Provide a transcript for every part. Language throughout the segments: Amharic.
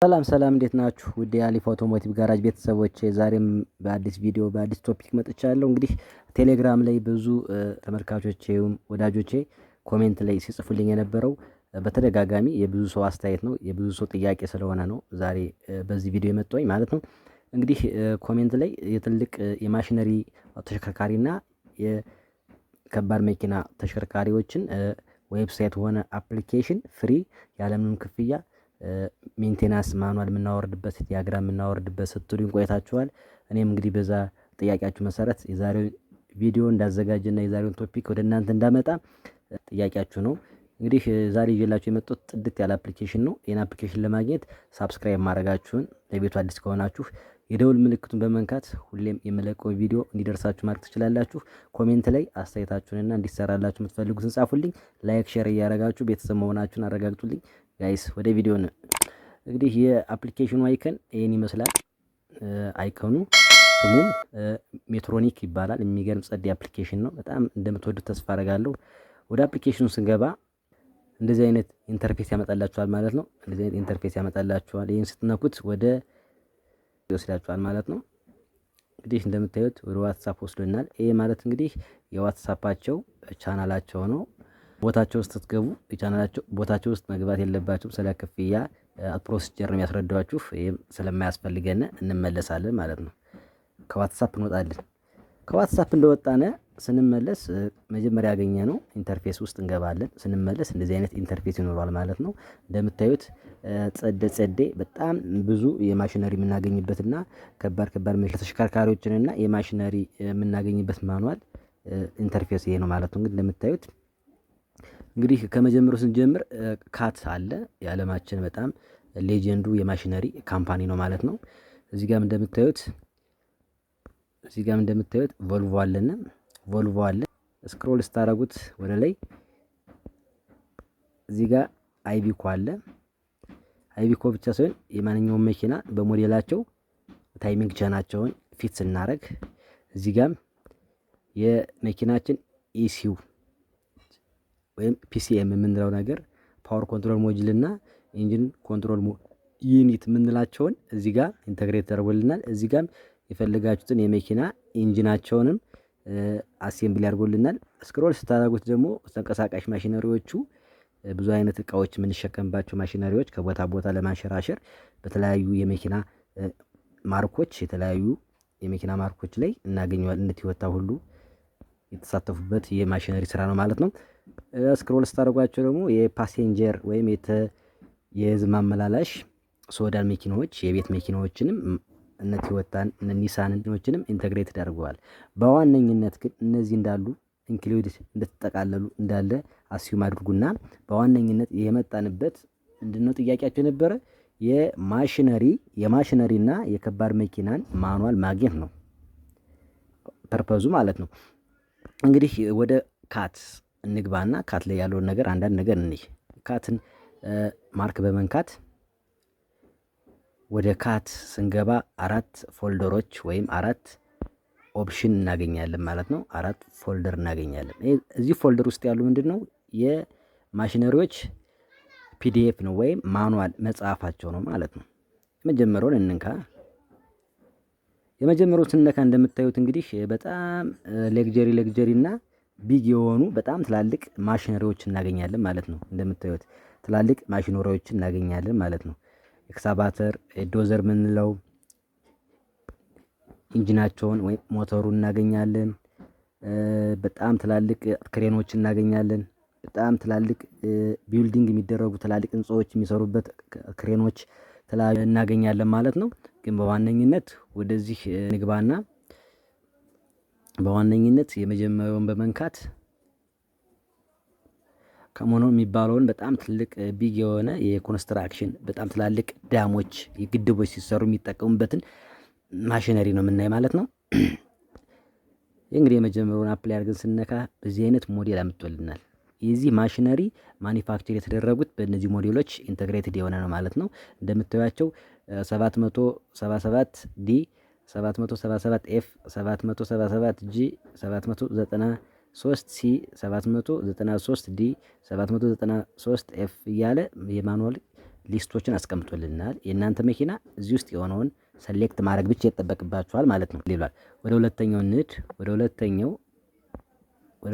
ሰላም እንዴት ናችሁ? ውድ የአሊፍ አውቶሞቲቭ ጋራጅ ቤተሰቦች ዛሬም በአዲስ ቪዲዮ በአዲስ ቶፒክ መጥቻለሁ። እንግዲህ ቴሌግራም ላይ ብዙ ተመልካቾቼም ወዳጆቼ ኮሜንት ላይ ሲጽፉልኝ የነበረው በተደጋጋሚ የብዙ ሰው አስተያየት ነው፣ የብዙ ሰው ጥያቄ ስለሆነ ነው ዛሬ በዚህ ቪዲዮ የመጣሁኝ ማለት ነው። እንግዲህ ኮሜንት ላይ የትልቅ የማሽነሪ ተሽከርካሪና የከባድ መኪና ተሽከርካሪዎችን ዌብሳይት ሆነ አፕሊኬሽን ፍሪ ያለምንም ክፍያ ሜንቴናንስ ማኑዋል የምናወርድበት ዲያግራም የምናወርድበት ስትሉኝ ቆይታችኋል። እኔም እንግዲህ በዛ ጥያቄያችሁ መሰረት የዛሬው ቪዲዮ እንዳዘጋጅና የዛሬውን ቶፒክ ወደ እናንተ እንዳመጣ ጥያቄያችሁ ነው። እንግዲህ ዛሬ ይዤላችሁ የመጣሁት ጥድት ያለ አፕሊኬሽን ነው። ይህን አፕሊኬሽን ለማግኘት ሳብስክራይብ ማድረጋችሁን፣ ለቤቱ አዲስ ከሆናችሁ የደውል ምልክቱን በመንካት ሁሌም የምለቀው ቪዲዮ እንዲደርሳችሁ ማድረግ ትችላላችሁ። ኮሜንት ላይ አስተያየታችሁንና እንዲሰራላችሁ የምትፈልጉትን ጻፉልኝ። ላይክ ሼር እያደረጋችሁ ቤተሰብ መሆናችሁን አረጋግጡልኝ። ጋይስ ወደ ቪዲዮ ነው። እንግዲህ የአፕሊኬሽኑ አይከን ይሄን ይመስላል። አይከኑ ስሙም ሜትሮኒክ ይባላል። የሚገርም ጸድ አፕሊኬሽን ነው። በጣም እንደምትወዱት ተስፋ አደርጋለሁ። ወደ አፕሊኬሽኑ ስንገባ እንደዚህ አይነት ኢንተርፌስ ያመጣላችኋል ማለት ነው። እንደዚህ አይነት ኢንተርፌስ ያመጣላችኋል። ይሄን ስትነኩት ወደ ይወስዳችኋል ማለት ነው። እንግዲህ እንደምታዩት ወደ ዋትስአፕ ወስዶናል። ይሄ ማለት እንግዲህ የዋትስአፓቸው ቻናላቸው ነው። ቦታቸው ውስጥ ስትገቡ የቻናላቸው ቦታቸው ውስጥ መግባት የለባችሁም። ስለ ክፍያ ፕሮሲጀር ነው የሚያስረዳችሁ። ይሄም ስለማያስፈልገን እንመለሳለን ማለት ነው። ከዋትስአፕ እንወጣለን። ከዋትስአፕ እንደወጣነ ስንመለስ መጀመሪያ ያገኘ ነው ኢንተርፌስ ውስጥ እንገባለን። ስንመለስ እንደዚህ አይነት ኢንተርፌስ ይኖራል ማለት ነው። እንደምታዩት ጸዴ በጣም ብዙ የማሽነሪ የምናገኝበትና ከባድ ተሽከርካሪዎችንና የማሽነሪ የምናገኝበት ማኑዋል ኢንተርፌስ ይሄ ነው ማለት ነው። እንግዲህ እንደምታዩት እንግዲህ ከመጀመሩ ስንጀምር ካት አለ። የዓለማችን በጣም ሌጀንዱ የማሽነሪ ካምፓኒ ነው ማለት ነው። እዚህ ጋር እንደምታዩት ቮልቮ አለ። ስክሮል ስታረጉት ወደ ላይ እዚህ ጋር አይቪኮ አለ። አይቪኮ ብቻ ሳይሆን የማንኛውም መኪና በሞዴላቸው ታይሚንግ ቻናቸውን ፊት ስናረግ እዚህ ጋር የመኪናችን ኢሲዩ ወይም ፒሲኤም የምንለው ነገር ፓወር ኮንትሮል ሞጁል እና ኢንጂን ኮንትሮል ዩኒት የምንላቸውን እዚህ ጋር ኢንተግሬት ተደርጎልናል። እዚህ ጋር የፈለጋችሁትን የመኪና ኢንጂናቸውንም አሴምብል ያድርጎልናል። ስክሮል ስታደርጉት ደግሞ ተንቀሳቃሽ ማሽነሪዎቹ ብዙ አይነት እቃዎች የምንሸከምባቸው ማሽነሪዎች ከቦታ ቦታ ለማንሸራሸር በተለያዩ የመኪና ማርኮች የተለያዩ የመኪና ማርኮች ላይ እናገኘዋለን። እንደ ቶዮታ ሁሉ የተሳተፉበት የማሽነሪ ስራ ነው ማለት ነው። ስክሮል ስታደርጓቸው ደግሞ የፓሴንጀር ወይም የህዝብ ማመላላሽ ሶዳን መኪናዎች የቤት መኪናዎችንም እነ ቶዮታን እነ ኒሳንዎችንም ኢንተግሬት አድርገዋል። በዋነኝነት ግን እነዚህ እንዳሉ ኢንክሉድ እንደተጠቃለሉ እንዳለ አስዩም አድርጉና በዋነኝነት የመጣንበት ምንድነው ጥያቄያቸው የነበረ የማሽነሪና የከባድ መኪናን ማኑዋል ማግኘት ነው ፐርፐዙ ማለት ነው። እንግዲህ ወደ ካት እንግባና ካት ላይ ያለውን ነገር አንዳንድ ነገር እንይ። ካትን ማርክ በመንካት ወደ ካት ስንገባ 4 ፎልደሮች ወይም 4 ኦፕሽን እናገኛለን ማለት ነው። 4 ፎልደር እናገኛለን። እዚህ ፎልደር ውስጥ ያሉ ምንድነው የማሽነሪዎች ፒዲኤፍ ነው ወይም ማኑዋል መጽሐፋቸው ነው ማለት ነው። የመጀመሪያውን እንንካ። የመጀመሪያው ስንነካ እንደምታዩት እንግዲህ በጣም ሌግጀሪ እና ቢግ የሆኑ በጣም ትላልቅ ማሽነሪዎች እናገኛለን ማለት ነው። እንደምታዩት ትላልቅ ማሽነሪዎች እናገኛለን ማለት ነው። ኤክስካቫተር ዶዘር ምንለው ኢንጂናቸውን ወይም ሞተሩን እናገኛለን። በጣም ትላልቅ ክሬኖች እናገኛለን። በጣም ትላልቅ ቢልዲንግ የሚደረጉ ትላልቅ ህንጻዎች የሚሰሩበት ክሬኖች እናገኛለን ማለት ነው። ግን በዋነኝነት ወደዚህ ንግባና በዋነኝነት የመጀመሪያውን በመንካት ከሞኖ የሚባለውን በጣም ትልቅ ቢግ የሆነ የኮንስትራክሽን በጣም ትላልቅ ዳሞች የግድቦች ሲሰሩ የሚጠቀሙበትን ማሽነሪ ነው የምናይ ማለት ነው። እንግዲህ የመጀመሪያውን አፕላይ አድርገን ስነካ በዚህ አይነት ሞዴል አምጥቶልናል። የዚህ ማሽነሪ ማኒፋክቸር የተደረጉት በእነዚህ ሞዴሎች ኢንተግሬትድ የሆነ ነው ማለት ነው። እንደምታዩቸው 777 ዲ 777 ኤፍ 777 ጂ 793 ሲ 793 ዲ 793 ኤፍ እያለ የማኑዋል ሊስቶችን አስቀምጦልናል። የእናንተ መኪና እዚህ ውስጥ የሆነውን ሰሌክት ማድረግ ብቻ ይጠበቅባችኋል ማለት ነው ይላል። ወደ ሁለተኛው ንድ ወደ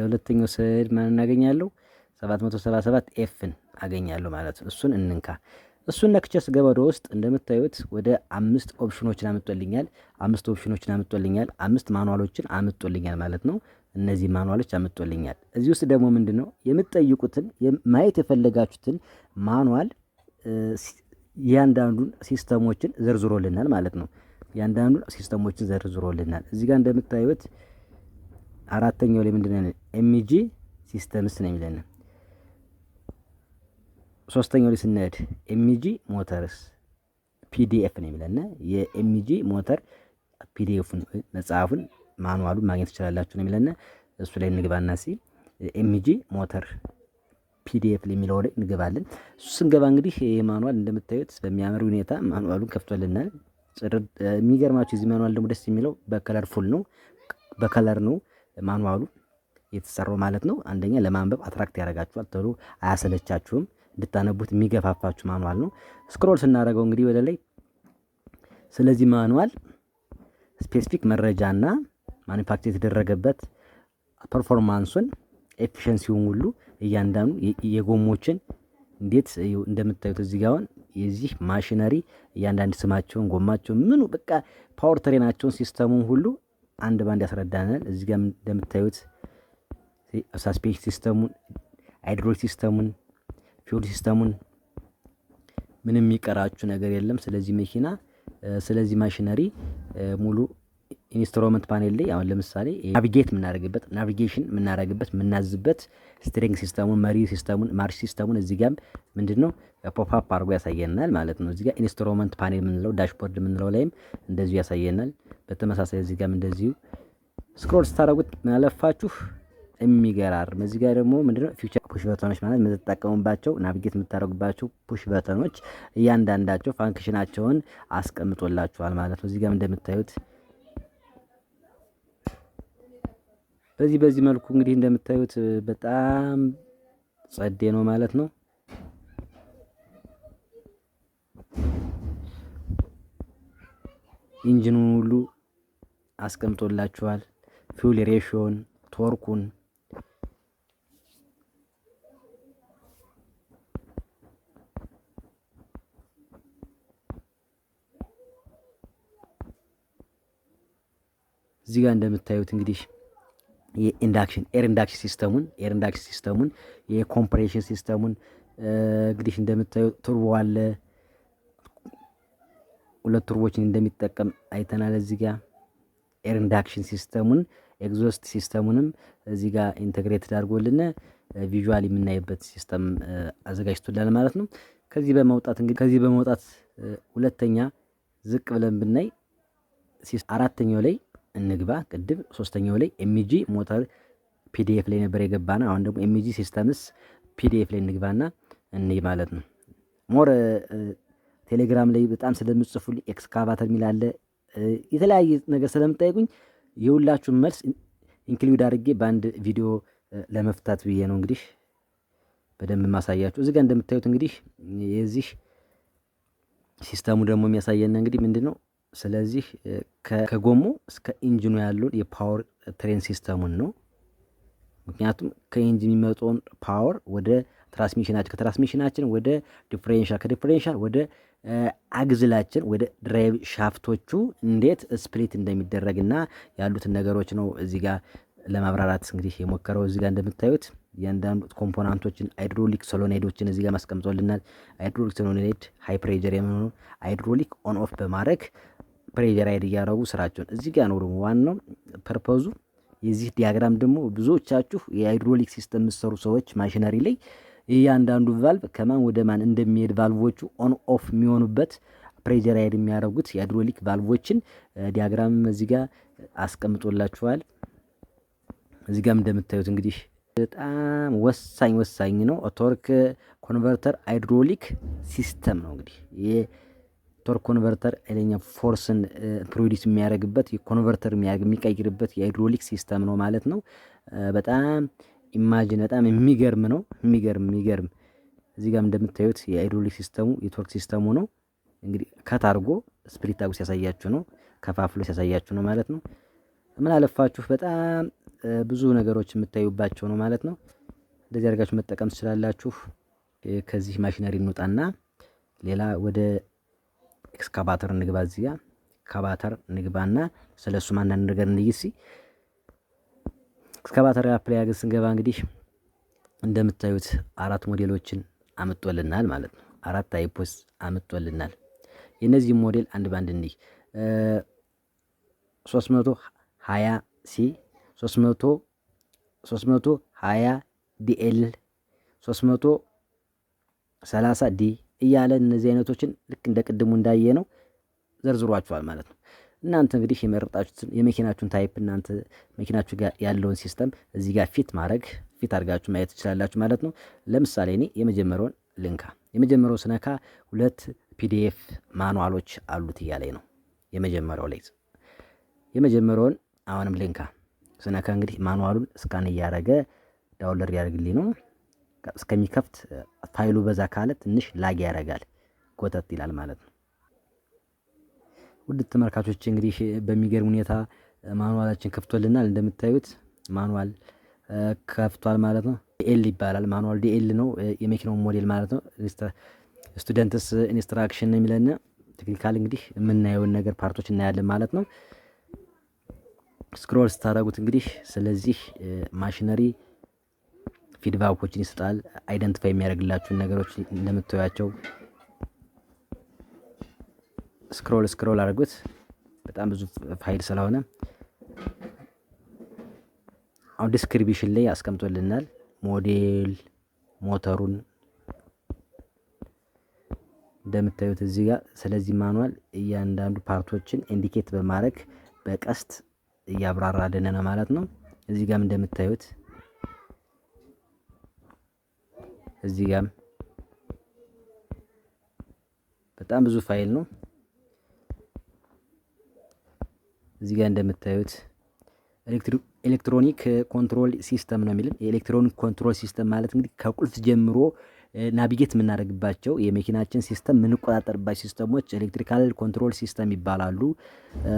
ሁለተኛው ስዕል ማን እናገኛለሁ? 777 ኤፍን አገኛለሁ ማለት ነው። እሱን እንንካ። እሱን ነክቼ ስገባ ወደ ውስጥ እንደምታዩት ወደ 5 ኦፕሽኖችን አምጥቶልኛል። 5 ማኑዋሎችን አምጥቶልኛል ማለት ነው። እነዚህ ማኑዋሎች አምጥቶልኛል። እዚህ ውስጥ ደግሞ ምንድነው የምትጠይቁትን ማየት የፈለጋችሁትን ማኑዋል ያንዳንዱን ሲስተሞችን ዘርዝሮልናል ማለት ነው። ያንዳንዱን ሲስተሞችን ዘርዝሮልናል። እዚህ ጋር እንደምታዩት አራተኛው ላይ ምንድነው ኤምጂ ሲስተምስ ነው የሚለን። ሶስተኛው ላይ ስንሄድ ኤምጂ ሞተርስ ፒዲኤፍ ነው የሚለን። የኤምጂ ሞተር ፒዲኤፍን መጽሐፉን ማኑዋሉን ማግኘት ትችላላችሁ ነው የሚለን። እሱ ላይ እንግባና ኤምጂ ሞተር ፒዲኤፍ ላይ የሚለው ላይ እንገባለን። እሱ ስንገባ እንግዲህ ይሄ ማኑዋል እንደምታዩት በሚያምር ሁኔታ ማኑዋሉን ከፍቶልናል። የሚገርማችሁ እዚህ ማኑዋል ደግሞ ደስ የሚለው በከለርፉል ነው፣ በከለር ነው ማኑዋሉ የተሰራው ማለት ነው። አንደኛ ለማንበብ አትራክት ያደርጋችኋል፣ ቶሎ አያሰለቻችሁም፣ እንድታነቡት የሚገፋፋችሁ ማኑዋል ነው። ስክሮል ስናደርገው እንግዲህ ወደ ላይ ስለዚህ ማኑዋል ስፔሲፊክ መረጃና ማኒፋክቸር የተደረገበት ፐርፎርማንሱን ኤፊሽንሲውን ሁሉ እያንዳንዱ የጎሞችን እንዴት እንደምታዩት እዚህ ጋር አሁን የዚህ ማሽነሪ እያንዳንዱ ስማቸውን፣ ጎማቸውን፣ ምኑ በቃ ፓወር ትሬናቸውን ሲስተሙን ሁሉ አንድ ባንድ ያስረዳናል። እዚህ ጋር እንደምታዩት ሳስፔንሽን ሲስተሙን፣ ሃይድሮሊክ ሲስተሙን፣ ፊውል ሲስተሙን ምንም የሚቀራችሁ ነገር የለም። ስለዚህ መኪና ስለዚህ ማሽነሪ ሙሉ ኢንስትሩመንት ፓኔል ላይ አሁን ለምሳሌ ናቪጌት የምናደርግበት ናቪጌሽን የምናደርግበት የምናዝበት ስትሪንግ ሲስተሙን፣ መሪ ሲስተሙን፣ ማርሽ ሲስተሙን እዚህ ጋር ምንድነው ፖፕ አፕ አድርጎ ያሳየናል ማለት ነው። እዚህ ጋር ኢንስትሩመንት ፓኔል የምንለው ዳሽቦርድ የምንለው ላይም እንደዚሁ ያሳየናል። በተመሳሳይ እዚህ ጋር እንደዚሁ ስክሮል ስታደርጉት ማለፋችሁ የሚገራርም እዚህ ጋር ደግሞ ምንድነው ፊውቸር ፑሽ በተኖች ማለት የምትጠቀሙባቸው ናቪጌት የምታደርጉባቸው ፑሽ በተኖች እያንዳንዳቸው ፋንክሽናቸውን አስቀምጦላችኋል ማለት ነው። እዚህ ጋር እንደምታዩት በዚህ መልኩ እንግዲህ እንደምታዩት በጣም ጸዴ ነው ማለት ነው። ኢንጂኑን ሁሉ አስቀምጦላችኋል። ፊውል ሬሽዮን፣ ቶርኩን እዚህ ጋር እንደምታዩት እንግዲህ ኤር ኢንዳክሽን ሲስተሙን የኮምፕሬሽን ሲስተሙን እንግዲህ እንደምታዩት ቱርቦ አለ። 2 ቱርቦችን እንደሚጠቀም አይተናል። እዚህ ጋር ኤር ኢንዳክሽን ሲስተሙን ኤግዞስት ሲስተሙንም እዚህ ጋር ኢንተግሬትድ አድርጎልን ቪዥዋል የምናይበት ሲስተም አዘጋጅቶላል ማለት ነው። ከዚህ በመውጣት ሁለተኛ ዝቅ ብለን ብናይ አራተኛው ላይ እንግባ። ቅድም ሶስተኛው ላይ ኤምጂ ሞተር ፒዲኤፍ ላይ ነበር የገባና አሁን ደግሞ ኤምጂ ሲስተምስ ፒዲኤፍ ላይ እንግባና እንይ ማለት ነው። ሞር ቴሌግራም ላይ በጣም ስለምጽፉልኝ ኤክስካቫተር የሚል አለ የተለያየ ነገር ስለምጠይቁኝ የሁላችሁም መልስ ኢንክሉድ አድርጌ በአንድ ቪዲዮ ለመፍታት ብዬ ነው እንግዲህ በደንብ ማሳያችሁ። እዚህ ጋር እንደምታዩት እንግዲህ የዚህ ሲስተሙ ደግሞ የሚያሳየን እንግዲህ ምንድነው ስለዚህ ከጎሞ እስከ ኢንጂኑ ያለውን የፓወር ትሬን ሲስተሙን ነው። ምክንያቱም ከኢንጂን የሚመጣውን ፓወር ወደ ከትራንስሚሽናችን ወደ ዲፍሬንሻል፣ ከዲፍሬንሻል ወደ አግዝላችን ወደ ድራይቭ ሻፍቶቹ እንዴት ስፕሊት እንደሚደረግና ያሉትን ነገሮች ነው እዚህ ጋር ለማብራራት እንግዲህ የሞከረው። እዚህ ጋር እንደምታዩት እያንዳንዱ ኮምፖናንቶችን ሃይድሮሊክ ሶሎናይዶችን እዚህ ጋር ማስቀምጦልናል። ሃይድሮሊክ ሶሎናይድ ሃይ ፕሬጀር የሚሆኑ ሃይድሮሊክ ኦን ኦፍ በማድረግ ፕሬጀራይድ እያደረጉ ስራቸውን እዚህ ጋር ነው ደግሞ ዋናው ፐርፖዙ። የዚህ ዲያግራም ደግሞ ብዙዎቻችሁ የሃይድሮሊክ ሲስተም የምትሰሩ ሰዎች ማሽነሪ ላይ እያንዳንዱ ቫልቭ ከማን ወደ ማን እንደሚሄድ ቫልቮቹ ኦን ኦፍ የሚሆኑበት ፕሬጀራይድ የሚያደርጉት የሃይድሮሊክ ቫልቮችን ዲያግራም እዚህ ጋር አስቀምጦላችኋል። እዚህ ጋር እንደምታዩት እንግዲህ በጣም ወሳኝ ነው። ቶርክ ኮንቨርተር ሃይድሮሊክ ሲስተም ነው። እንግዲህ የቶርክ ኮንቨርተር ኃይለኛ ፎርስን ፕሮዲዩስ የሚያደርግበት የኮንቨርተር የሚቀይርበት የሃይድሮሊክ ሲስተም ነው ማለት ነው። በጣም ኢማጂን በጣም የሚገርም ነው። የሚገርም እዚህ ጋር እንደምታዩት የሃይድሮሊክ ሲስተሙ የቶርክ ሲስተሙ ነው። እንግዲህ ከት አድርጎ ስፕሊት አድርጎ ሲያሳያችሁ ነው፣ ከፋፍሎ ሲያሳያችሁ ነው ማለት ነው። ምን አለፋችሁ በጣም ብዙ ነገሮች የምታዩባቸው ነው ማለት ነው። እንደዚህ አድርጋችሁ መጠቀም ትችላላችሁ። ከዚህ ማሽነሪ እንውጣና ሌላ ወደ ኤክስካቫተር እንግባ። እዚህ ጋር ኤክስካቫተር እንግባና ስለሱ አንዳንድ ነገር እንይሲ። ኤክስካቫተር አፕላይ አድርገን ስንገባ እንግዲህ እንደምታዩት 4 ሞዴሎችን አምጥቶልናል ማለት ነው። 4 ታይፖስ አምጥቶልናል። የነዚህ ሞዴል አንድ ባንድ እንይ 320 ሲ 320 ዲኤል 330 ዲ እያለ እነዚህ አይነቶችን ልክ እንደ ቅድሙ እንዳየ ነው ዘርዝሯቸዋል ማለት ነው። እናንተ እንግዲህ የመረጣችሁትን የመኪናችሁን ታይፕ እናንተ መኪናችሁ ጋር ያለውን ሲስተም እዚህ ጋር ፊት አድርጋችሁ ማየት ትችላላችሁ ማለት ነው። ለምሳሌ እኔ የመጀመሪያውን ልንካ። የመጀመሪያው ስነካ 2 ፒዲኤፍ ማኑዋሎች አሉት እያለኝ ነው። የመጀመሪያውን አሁንም ልንካ ስነካ እንግዲህ ማኑዋሉን ስካን እያደረገ ዳውንሎድ ያደርግልኝ ነው። እስከሚከፍት ፋይሉ በዛ ካለ ትንሽ ላግ ያደርጋል፣ ጎተት ይላል ማለት ነው። ውድ ተመልካቾች እንግዲህ በሚገርም ሁኔታ ማኑዋላችን ከፍቶልናል። እንደምታዩት ማኑዋል ከፍቷል ማለት ነው። ዲኤል ይባላል። ማኑዋል ዲኤል ነው የመኪናው ሞዴል ማለት ነው። ስቱደንትስ ኢንስትራክሽን ነው የሚለን። ቴክኒካል እንግዲህ የምናየውን ነገር ፓርቶች እናያለን ማለት ነው። ስክሮል ስታደርጉት እንግዲህ ስለዚህ ማሽነሪ ፊድባኮችን ይሰጣል። አይደንቲፋይ የሚያደርግላችሁን ነገሮች እንደምታዩቸው ስክሮል አድርጉት። በጣም ብዙ ፋይል ስለሆነ አሁን ዲስክሪፕሽን ላይ አስቀምጦልናል ሞዴል ሞተሩን እንደምታዩት እዚህ ጋር። ስለዚህ ማኑዋል እያንዳንዱ ፓርቶችን ኢንዲኬት በማድረግ በቀስት እያብራራልን ነው ማለት ነው። እዚህ ጋርም እንደምታዩት እዚህ ጋርም በጣም ብዙ ፋይል ነው። እዚህ ጋር እንደምታዩት ኤሌክትሮኒክ ኮንትሮል ሲስተም ነው የሚልን። የኤሌክትሮኒክ ኮንትሮል ሲስተም ማለት እንግዲህ ከቁልፍ ጀምሮ ናቪጌት የምናደርግባቸው የመኪናችን ሲስተም የምንቆጣጠርባቸው ሲስተሞች ኤሌክትሪካል ኮንትሮል ሲስተም ይባላሉ።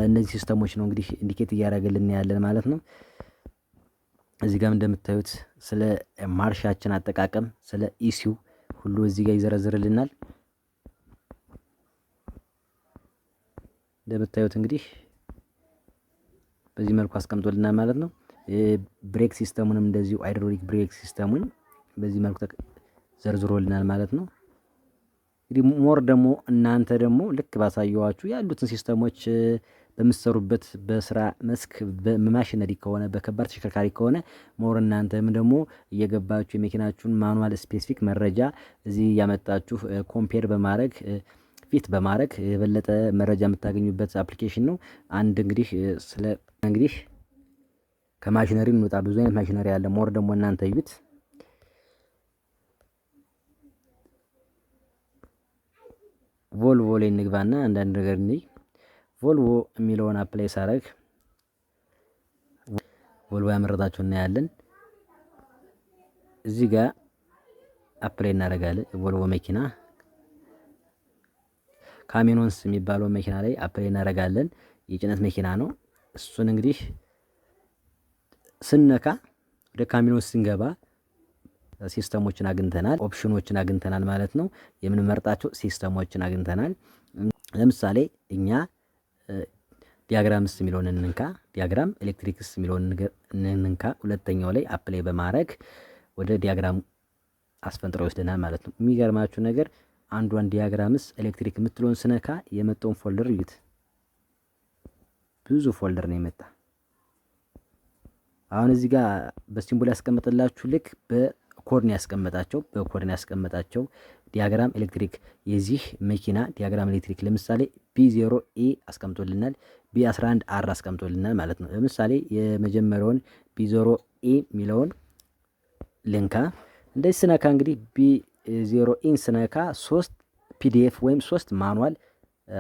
እነዚህ ሲስተሞች ነው እንግዲህ ኢንዲኬት እያደረገልን ያለን ማለት ነው። እዚህ ጋር እንደምታዩት ስለ ማርሻችን አጠቃቀም ስለ ኢሲዩ ሁሉ እዚህ ጋር ይዘረዝርልናል። እንደምታዩት እንግዲህ በዚህ መልኩ አስቀምጦልናል ማለት ነው። ብሬክ ሲስተሙንም እንደዚሁ ሃይድሮሊክ ብሬክ ሲስተሙን በዚህ መልኩ ዘርዝሮልናል ማለት ነው። እንግዲህ ሞር ደግሞ እናንተ ደግሞ ልክ ባሳየዋችሁ ያሉትን ሲስተሞች በምትሰሩበት በስራ መስክ በማሽነሪ ከሆነ በከባድ ተሽከርካሪ ከሆነ ሞር እናንተም ደግሞ እየገባችሁ የመኪናችሁን ማኑዋል ስፔሲፊክ መረጃ እዚህ ያመጣችሁ ኮምፔር በማድረግ ፊት በማድረግ የበለጠ መረጃ የምታገኙበት አፕሊኬሽን ነው። አንድ እንግዲህ ከማሽነሪ እንውጣ። ብዙ አይነት ማሽነሪ አለ። ሞር ደግሞ እናንተ እዩት። ቮልቮ ላይ እንግባና አንዳንድ ነገር እንይ። ቮልቮ የሚለውን አፕላይ ሳረግ ቮልቮ ያመረታቸው እናያለን። እዚህ ጋር አፕላይ እናደርጋለን። ቮልቮ መኪና ካሚኖንስ የሚባለው መኪና ላይ አፕላይ እናደርጋለን። የጭነት መኪና ነው። እሱን እንግዲህ ስነካ ወደ ካሚኖንስ ስንገባ ሲስተሞችን አግኝተናል፣ ኦፕሽኖችን አግኝተናል ማለት ነው። የምንመርጣቸው ሲስተሞችን አግኝተናል። ለምሳሌ እኛ ዲያግራምስ የሚለውን እንንካ። ዲያግራም ኤሌክትሪክስ የሚለውን እንንካ። ሁለተኛው ላይ አፕላይ በማድረግ ወደ ዲያግራም አስፈንጥሮ ይወስደናል ማለት ነው። የሚገርማችሁ ነገር አንዷን ዲያግራምስ ኤሌክትሪክ የምትለውን ስነካ የመጣውን ፎልደር እዩት። ብዙ ፎልደር ነው የመጣ። አሁን እዚህ ጋር በሲምቦል ያስቀመጠላችሁ ልክ በኮርን ያስቀመጣቸው ዲያግራም ኤሌክትሪክ የዚህ መኪና ዲያግራም ኤሌክትሪክ ለምሳሌ B0E አስቀምጦልናል፣ B11R አስቀምጦልናል ማለት ነው። ለምሳሌ የመጀመሪያውን B0E የሚለውን ልንካ። እንደዚህ ስነካ እንግዲህ B0E ስነካ 3 ፒዲኤፍ ወይም 3 ማኑዋል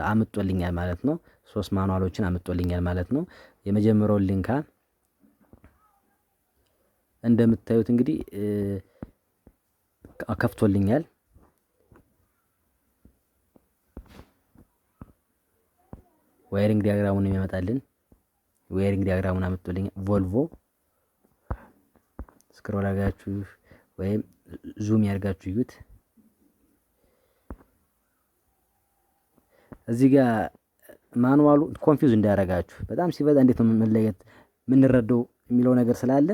አምጦልኛል ማለት ነው። 3 ማኑዋሎችን አምጦልኛል ማለት ነው። የመጀመሪያውን ልንካ። እንደምታዩት እንግዲህ ከፍቶልኛል። ዋይሪንግ ዲያግራሙን የሚያመጣልን ዋይሪንግ ዲያግራሙን አመጣልኝ። ቮልቮ ስክሮል አድርጋችሁ ወይም ዙም ያርጋችሁ እዩት። እዚህ ጋር ማኑዋሉ ኮንፊውዝ እንዳያረጋችሁ በጣም ሲበዛ እንዴት ነው መለየት ምንረዳው የሚለው ነገር ስላለ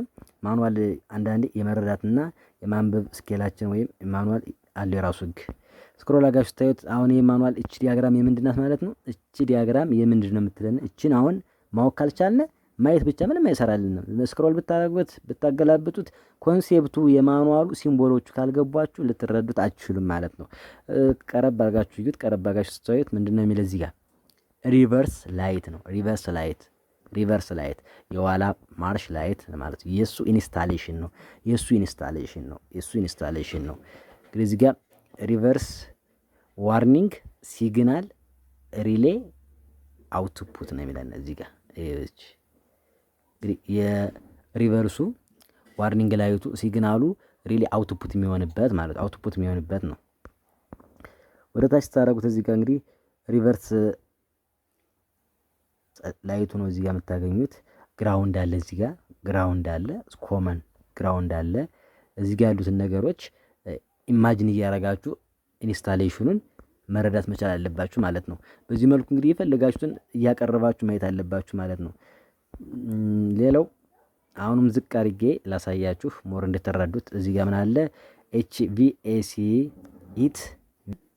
ማኑዋል አንዳንዴ የመረዳትና የማንበብ ስኬላችን ወይም ማኑዋል አለ የራሱ ህግ። ስክሮል አድርጋችሁ ታዩት። አሁን ይሄ ማኑዋል እቺ ዲያግራም የምንድናት ማለት ነው? እቺ ዲያግራም የምንድን ነው የምትለን? እቺን አሁን ማወቅ ካልቻልን ማየት ብቻ ምንም አይሰራልንም። ስክሮል ብታረጉት ብታገላብጡት ኮንሴፕቱ የማኑዋሉ ሲምቦሎቹ ካልገቧችሁ ልትረዱት አትችሉም ማለት ነው። ቀረብ አድርጋችሁ እዩት። ቀረብ አድርጋችሁ ስታዩት ምንድነው የሚል እዚህ ጋር ሪቨርስ ላይት ነው። ሪቨርስ ላይት የኋላ ማርሽ ላይት ማለት ነው። የሱ ኢንስታሌሽን ነው። እንግዲህ እዚህ ጋር ሪቨርስ ዋርኒንግ ሲግናል ሪሌ አውትፑት ነው የሚለን እዚህ ጋር እንግዲህ የሪቨርሱ ዋርኒንግ ላይቱ ሲግናሉ ሪሊ አውትፑት የሚሆንበት ማለት ነው። ወደ ታች ስታደርጉት እዚህ ጋር እንግዲህ ሪቨርስ ላይቱ ነው እዚህ ጋር የምታገኙት። ግራውንድ አለ፣ እዚህ ጋር ግራውንድ አለ፣ ኮመን ግራውንድ አለ። እዚህ ጋር ያሉትን ነገሮች ኢማጂን እያደረጋችሁ ኢንስታሌሽኑን መረዳት መቻል አለባችሁ ማለት ነው። በዚህ መልኩ እንግዲህ የፈለጋችሁትን እያቀረባችሁ ማየት አለባችሁ ማለት ነው። ሌላው አሁንም ዝቅ አድርጌ ላሳያችሁ ሞር እንደተረዱት እዚህ ጋር ምን አለ HVAC ኢት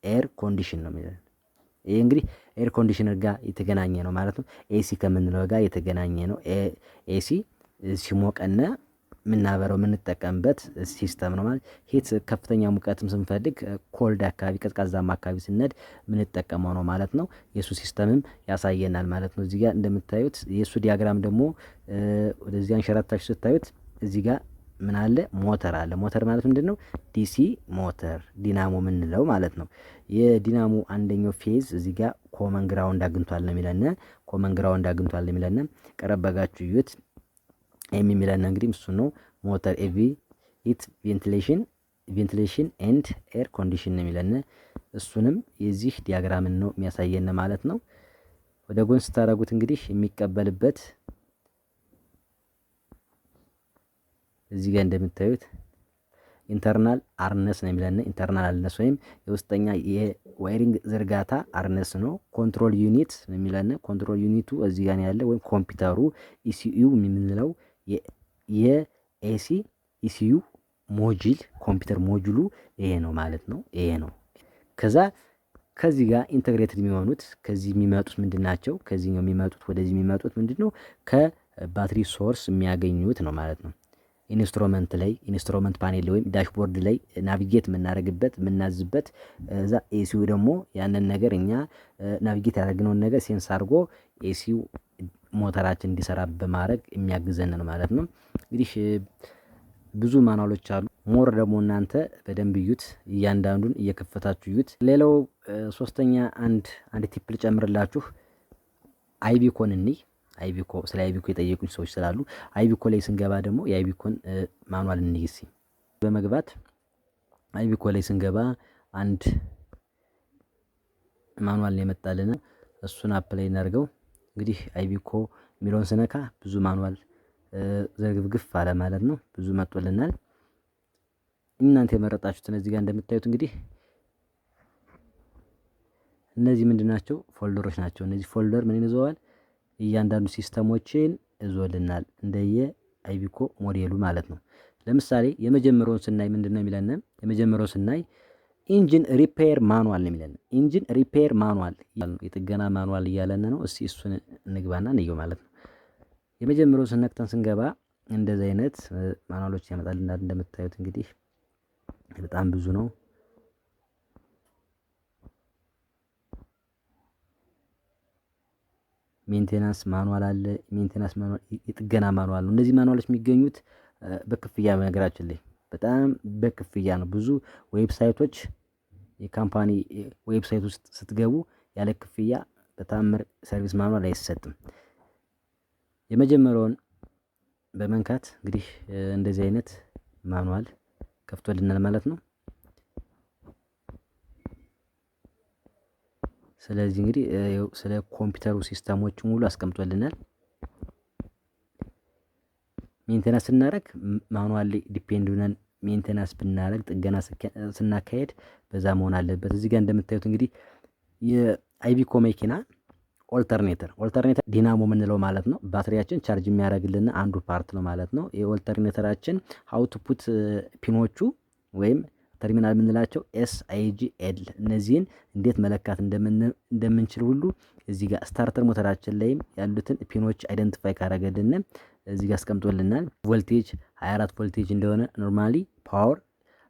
ኤር ኮንዲሽን ነው የሚለው። ይሄ እንግዲህ ኤር ኮንዲሽነር ጋር የተገናኘ ነው ማለት ነው። ኤሲ ከምንለው ጋር የተገናኘ ነው። ኤሲ ሲሞቀነ ምናበረው የምንጠቀምበት ሲስተም ነው ማለት። ሂት ከፍተኛ ሙቀትም ስንፈልግ ኮልድ አካባቢ ቀዝቃዛማ አካባቢ ስንሄድ ምንጠቀመው ነው ማለት ነው። የሱ ሲስተምም ያሳየናል ማለት ነው። እዚህ ጋር እንደምታዩት የሱ ዲያግራም ደግሞ ወደዚህ አንሸራታችሁ ስታዩት እዚህ ጋር ምን አለ ሞተር አለ። ሞተር ማለት ምንድነው? ዲሲ ሞተር ዲናሞ ምንለው ማለት ነው። የዲናሞ አንደኛው ፌዝ እዚህ ጋር ኮመን ግራውንድ አግኝቷል ነው የሚለን። ቀረበጋችሁ እዩት። የሚለን እንግዲህ እሱ ነው ሞተር ኤቪ ኢት ቬንቲሌሽን ኤንድ ኤር ኮንዲሽን ነው የሚለን። እሱንም የዚህ ዲያግራምን ነው የሚያሳየን ማለት ነው። ወደ ጎን ስታረጉት እንግዲህ የሚቀበልበት እዚህ ጋር እንደምታዩት ኢንተርናል አርነስ ነው የሚለን። ኢንተርናል አርነስ ወይም የውስጠኛ የዋይሪንግ ዝርጋታ አርነስ ነው። ኮንትሮል ዩኒት ነው የሚለን። ኮንትሮል ዩኒቱ እዚህ ጋር ያለ ወይም ኮምፒውተሩ ኢሲዩ የምንለው የኤሲ ኢሲዩ ሞጁል ኮምፒውተር ሞጁሉ ይሄ ነው ማለት ነው። ይሄ ነው። ከዚህ ጋር ኢንተግሬትድ የሚሆኑት ከዚህ የሚመጡት ምንድናቸው? ከዚህኛው የሚመጡት ወደዚህ የሚመጡት ምንድነው? ከባትሪ ሶርስ የሚያገኙት ነው ማለት ነው። ኢንስትሩመንት ፓኔል ወይም ዳሽቦርድ ላይ ናቪጌት የምናደርግበት የምናዝበት፣ እዛ ኤሲዩ ደግሞ ያንን ነገር እኛ ናቪጌት ያደረግነውን ነገር ሴንስ አድርጎ ኤሲዩ ሞተራችን እንዲሰራ በማድረግ የሚያግዘን ነው ማለት ነው። እንግዲህ ብዙ ማኑዋሎች አሉ። ሞር ደግሞ እናንተ በደንብ እዩት፣ እያንዳንዱን እየከፈታችሁ እዩት። ሌላው ሶስተኛ አንድ ቲፕ ልጨምርላችሁ። አይቢኮን ስለ አይቢኮ የጠየቁኝ ሰዎች ስላሉ አይቢኮ ላይ ስንገባ ደግሞ የአይቢኮን ማኑዋል እንይሲ በመግባት አይቢኮ ላይ ስንገባ አንድ ማኑዋል ነው የመጣልን። እሱን አፕላይ እናድርገው። እንግዲህ አይቢኮ የሚለውን ስነካ ብዙ ማኑዋል ዘርግፍግፍ አለ ማለት ነው። ብዙ መጥቶልናል። እናንተ የመረጣችሁትን እዚህ ጋር እንደምታዩት እንግዲህ እነዚህ ምንድናቸው? ፎልደሮች ናቸው። እነዚህ ፎልደር ምን ይዘዋል? እያንዳንዱ ሲስተሞችን እዞልናል እንደየ አይቢኮ ሞዴሉ ማለት ነው። ለምሳሌ የመጀመሪያውን ስናይ ምንድነው የሚለን? የመጀመሪያው ስናይ ኢንጂን ሪፔር ማኑዋል ነው የሚለን። ኢንጂን ሪፔር ማኑዋል የጥገና ማኑዋል እያለን ነው። እስቲ እሱን እንግባና እንየው ማለት ነው። የመጀመሪያው ስነክተን ስንገባ እንደዚህ አይነት ማኑዋሎች ያመጣልናል። እንደምታዩት እንግዲህ በጣም ብዙ ነው። ሜንቴናንስ ማኑዋል አለ። ሜንቴናንስ ማኑዋል የጥገና ማኑዋል ነው። እነዚህ ማኑዋሎች የሚገኙት በክፍያ በነገራችን ላይ በጣም በክፍያ ነው። ብዙ ዌብሳይቶች የካምፓኒ ዌብሳይት ውስጥ ስትገቡ ያለ ክፍያ በታምር ሰርቪስ ማኑዋል አይሰጥም። የመጀመሪያውን በመንካት እንግዲህ እንደዚህ አይነት ማኑዋል ከፍቶልናል ማለት ነው። ስለዚህ እንግዲህ ስለ ኮምፒውተሩ ሲስተሞች ሙሉ አስቀምጦልናል። ሜንቴናንስ ስናደርግ ማኑዋል ዲፔንድ ሆነን ሜንቴናንስ ብናደርግ ጥገና ስናካሄድ በዛ መሆን አለበት። እዚህ ጋር እንደምታዩት እንግዲህ የአይቪኮ መኪና ኦልተርኔተር ዲናሞ የምንለው ማለት ነው። ባትሪያችን ቻርጅ የሚያደርግልን አንዱ ፓርት ነው ማለት ነው። የኦልተርኔተራችን አውትፑት ፒኖቹ ወይም ተርሚናል የምንላቸው SIGL እነዚህን እንዴት መለካት እንደምንችል ሁሉ እዚህ ጋር ስታርተር ሞተራችን ላይም ያሉትን ፒኖች አይደንቲፋይ ካረገልን እዚህ ጋር አስቀምጦልናል። ቮልቴጅ 24 ቮልቴጅ እንደሆነ ኖርማሊ ፓወር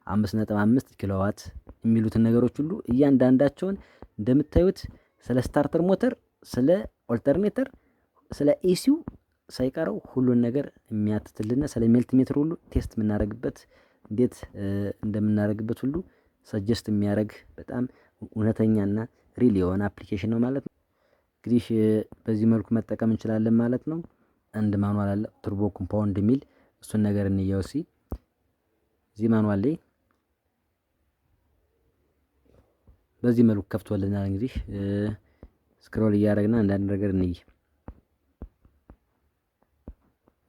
5.5 ኪሎዋት የሚሉትን ነገሮች ሁሉ እያንዳንዳቸውን እንደምታዩት ስለ ስታርተር ሞተር፣ ስለ ኦልተርኔተር፣ ስለ ኤሲው ሳይቀረው ሁሉን ነገር የሚያትትልና ስለ ሜልቲሜትር ሁሉ ቴስት የምናደርግበት እንዴት እንደምናደርግበት ሁሉ ሰጀስት የሚያደርግ በጣም እውነተኛና ሪል የሆነ አፕሊኬሽን ነው ማለት ነው። እንግዲህ በዚህ መልኩ መጠቀም እንችላለን ማለት ነው። አንድ ማኑዋል አለ ቱርቦ ኮምፓውንድ የሚል እሱን ነገር እንየው እስኪ። እዚህ ማኑዋል ላይ በዚህ መልኩ ከፍቶልናል። እንግዲህ ስክሮል እያደረግና አንዳንድ ነገር እንይ።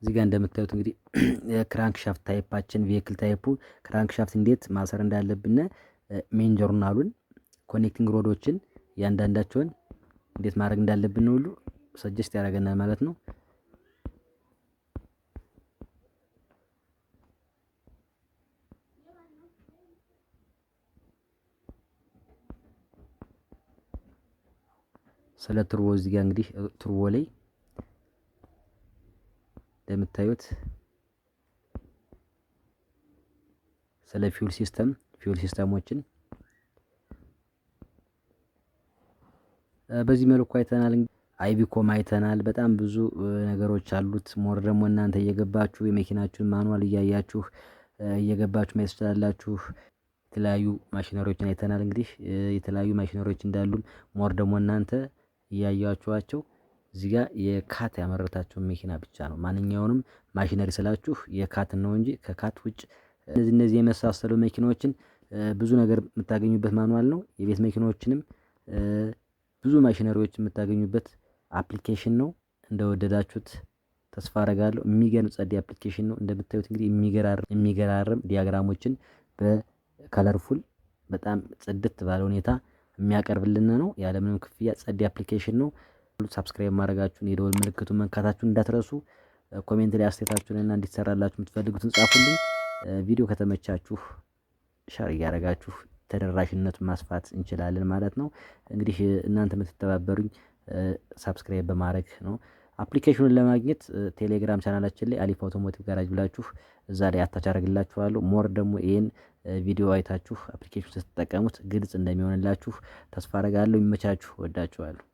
እዚህ ጋር እንደምታዩት እንግዲህ ክራንክ ሻፍት ታይፓችን ቬሂክል ታይፑ ክራንክ ሻፍት እንዴት ማሰር እንዳለብን ሜን ጆርናሉን ኮኔክቲንግ ሮዶችን እያንዳንዳቸውን እንዴት ማድረግ እንዳለብን ሁሉ ሰጀስት ያደርገናል ማለት ነው። ስለ ቱርቦ እዚህ ጋር እንግዲህ ቱርቦ ላይ እንደምታዩት ስለ ፊውል ሲስተሞችን በዚህ መልኩ አይተናል። አይቪኮም አይተናል። በጣም ብዙ ነገሮች አሉት። ሞር ደግሞ እናንተ እየገባችሁ የመኪናችሁን ማኑዋል እያያችሁ እየገባችሁ ማየት ትችላላችሁ። የተለያዩ ማሽነሪዎችን አይተናል። እንግዲህ የተለያዩ ማሽነሪዎች እንዳሉ ሞር ደግሞ እናንተ እያያችኋቸው እዚህ ጋር የካት ያመረታቸው መኪና ብቻ ነው። ማንኛውንም ማሽነሪ ስላችሁ የካት ነው እንጂ ከካት ውጭ እነዚህ የመሳሰሉ መኪናዎችን ብዙ ነገር የምታገኙበት ማኑዋል ነው። የቤት መኪናዎችንም ብዙ ማሽነሪዎች የምታገኙበት አፕሊኬሽን ነው። እንደወደዳችሁት ተስፋ አደርጋለሁ። የሚገርም ጸዴ አፕሊኬሽን ነው። እንደምታዩት እንግዲህ የሚገራርም ዲያግራሞችን በከለርፉል በጣም ጽድት ባለ ሁኔታ የሚያቀርብልን ነው። ያለምንም ክፍያ ጸዴ አፕሊኬሽን ነው። ሳብስክራይብ ማድረጋችሁን የደወል ምልክቱን መንካታችሁን እንዳትረሱ። ኮሜንት ላይ አስተያየታችሁንና እንዲሰራላችሁ የምትፈልጉትን ጻፉልኝ። ቪዲዮ ከተመቻችሁ ሸር እያደረጋችሁ ተደራሽነቱን ማስፋት እንችላለን ማለት ነው። እንግዲህ እናንተ የምትተባበሩኝ ሳብስክራይብ በማድረግ ነው። አፕሊኬሽኑን ለማግኘት ቴሌግራም ቻናላችን ላይ አሊፍ አውቶሞቲቭ ጋራጅ ብላችሁ እዛ ላይ አታች አደርግላችኋለሁ። ሞር ደግሞ ይሄን ቪዲዮ አይታችሁ አፕሊኬሽን ስትጠቀሙት ግልጽ እንደሚሆንላችሁ ተስፋ አደርጋለሁ። ይመቻችሁ። ወዳችኋለሁ።